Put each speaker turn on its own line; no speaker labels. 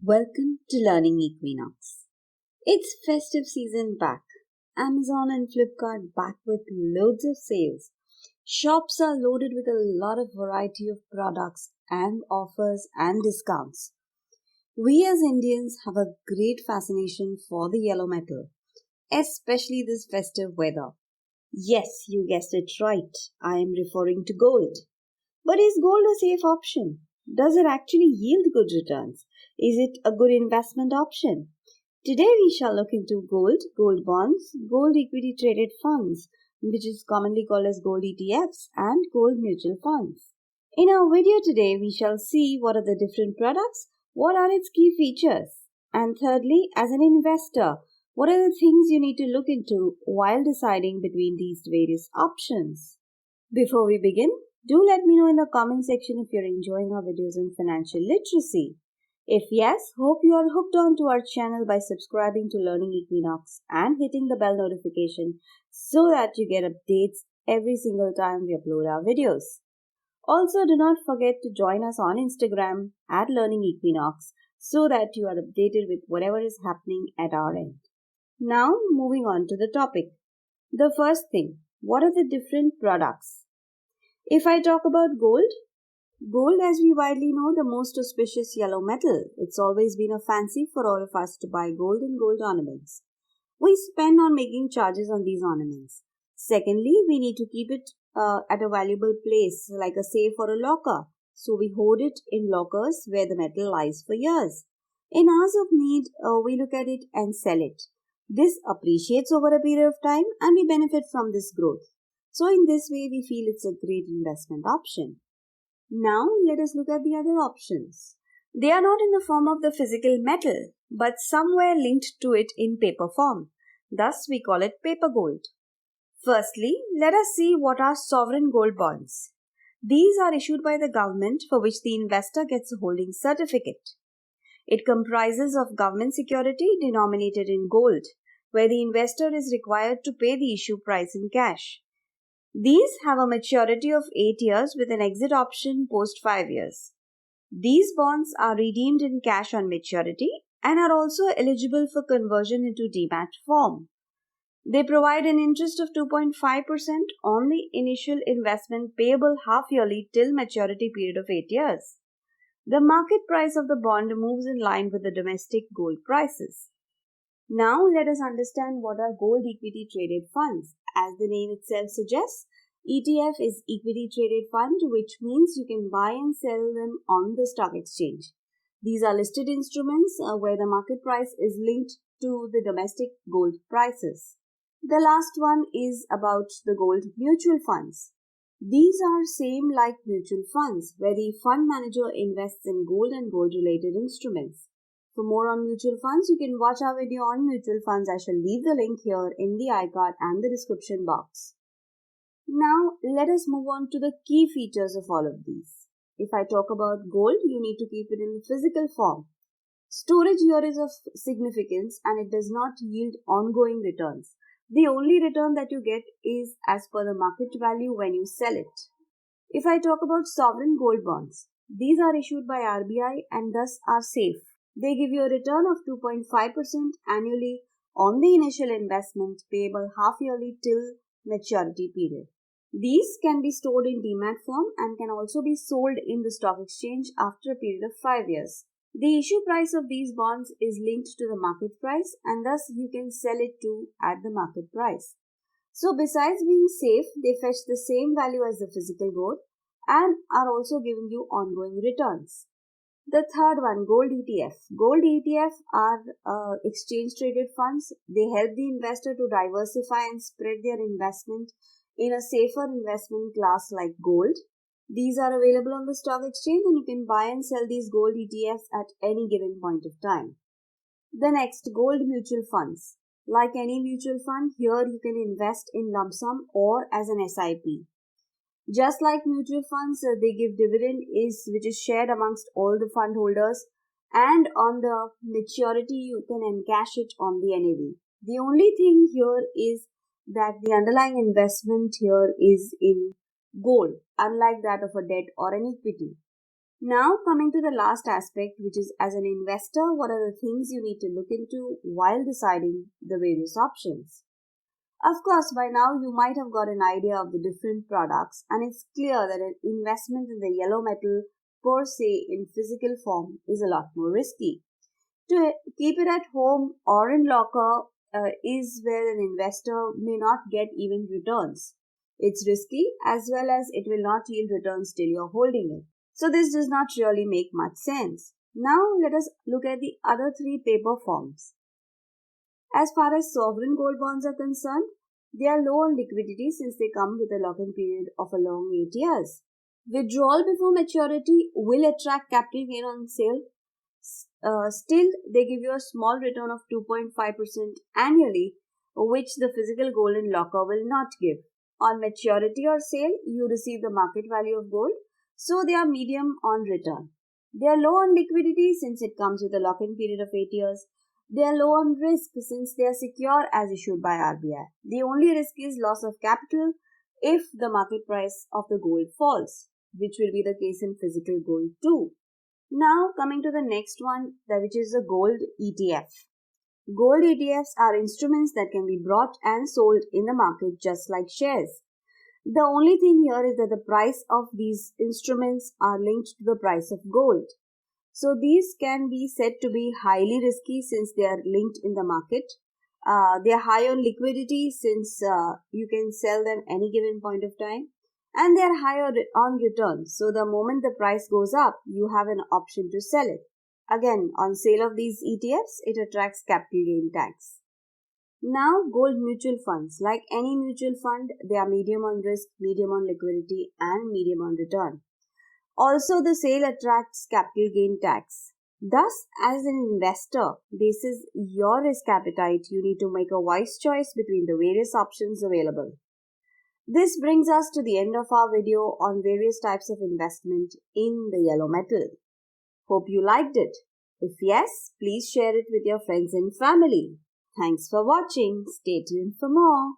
Welcome to Learning Equinox. It's festive season back. Amazon and Flipkart back with loads of sales. Shops are loaded with a lot of variety of products and offers and discounts. We as Indians have a great fascination for the yellow metal, especially this festive weather. Yes, you guessed it right. I am referring to gold. But is gold a safe option? Does it actually yield good returns? Is it a good investment option? Today we shall look into gold bonds, gold equity traded funds, which is commonly called as gold ETFs, and gold mutual funds. In our video today, we shall see what are the different products, what are its key features, and thirdly, as an investor, what are the things you need to look into while deciding between these various options. Before we begin, do let me know in the comment section if you're enjoying our videos on financial literacy. If yes, hope you are hooked on to our channel by subscribing to Learning Equinox and hitting the bell notification so that you get updates every single time we upload our videos. Also, do not forget to join us on Instagram at Learning Equinox so that you are updated with whatever is happening at our end. Now, moving on to the topic. The first thing, what are the different products? If I talk about gold as we widely know, the most auspicious yellow metal. It's always been a fancy for all of us to buy gold and gold ornaments. We spend on making charges on these ornaments. Secondly, we need to keep it at a valuable place like a safe or a locker. So we hoard it in lockers where the metal lies for years. In hours of need, we look at it and sell it. This appreciates over a period of time and we benefit from this growth. So in this way, we feel it's a great investment option. Now, let us look at the other options. They are not in the form of the physical metal, but somewhere linked to it in paper form. Thus, we call it paper gold. Firstly, let us see what are sovereign gold bonds. These are issued by the government for which the investor gets a holding certificate. It comprises of government security denominated in gold, where the investor is required to pay the issue price in cash. These have a maturity of 8 years with an exit option post 5 years. These bonds are redeemed in cash on maturity and are also eligible for conversion into demat form. They provide an interest of 2.5% on the initial investment payable half yearly till maturity period of 8 years. The market price of the bond moves in line with the domestic gold prices. Now let us understand what are gold equity traded funds. As the name itself suggests, ETF is equity traded fund, which means you can buy and sell them on the stock exchange. These are listed instruments where the market price is linked to the domestic gold prices. The last one is about the gold mutual funds. These are same like mutual funds, where the fund manager invests in gold and gold related instruments. For more on mutual funds, you can watch our video on mutual funds. I shall leave the link here in the iCard and the description box. Now, let us move on to the key features of all of these. If I talk about gold, you need to keep it in physical form. Storage here is of significance and it does not yield ongoing returns. The only return that you get is as per the market value when you sell it. If I talk about sovereign gold bonds, these are issued by RBI and thus are safe. They give you a return of 2.5% annually on the initial investment payable half yearly till maturity period. These can be stored in demat form and can also be sold in the stock exchange after a period of 5 years. The issue price of these bonds is linked to the market price and thus you can sell it too at the market price. So besides being safe, they fetch the same value as the physical gold and are also giving you ongoing returns. The third one, gold ETF. Gold ETF are exchange traded funds. They help the investor to diversify and spread their investment in a safer investment class like gold. These are available on the stock exchange and you can buy and sell these gold ETFs at any given point of time. The next, gold mutual funds. Like any mutual fund, here you can invest in lump sum or as an SIP. Just like mutual funds, they give dividend which is shared amongst all the fund holders, and on the maturity you can encash it on the NAV. The only thing here is that the underlying investment here is in gold, unlike that of a debt or an equity. Now, coming to the last aspect, which is as an investor, what are the things you need to look into while deciding the various options? Of course, by now you might have got an idea of the different products, and it's clear that an investment in the yellow metal per se in physical form is a lot more risky. To keep it at home or in locker is where an investor may not get even returns. It's risky as well as it will not yield returns till you're holding it. So this does not really make much sense. Now let us look at the other three paper forms. As far as sovereign gold bonds are concerned, they are low on liquidity since they come with a lock-in period of a long 8 years. Withdrawal before maturity will attract capital gain on sale. Still, they give you a small return of 2.5% annually, which the physical gold in locker will not give. On maturity or sale, you receive the market value of gold, so they are medium on return. They are low on liquidity since it comes with a lock-in period of 8 years. They are low on risk since they are secure as issued by RBI. The only risk is loss of capital if the market price of the gold falls, which will be the case in physical gold too. Now coming to the next one, which is the gold ETF. Gold ETFs are instruments that can be bought and sold in the market just like shares. The only thing here is that the price of these instruments are linked to the price of gold. So these can be said to be highly risky since they are linked in the market. They are high on liquidity since you can sell them any given point of time. And they are higher on return. So the moment the price goes up, you have an option to sell it. Again, on sale of these ETFs, it attracts capital gain tax. Now, gold mutual funds. Like any mutual fund, they are medium on risk, medium on liquidity, and medium on return. Also, the sale attracts capital gain tax. Thus, as an investor, basis your risk appetite, you need to make a wise choice between the various options available. This brings us to the end of our video on various types of investment in the yellow metal. Hope you liked it. If yes, please share it with your friends and family. Thanks for watching. Stay tuned for more.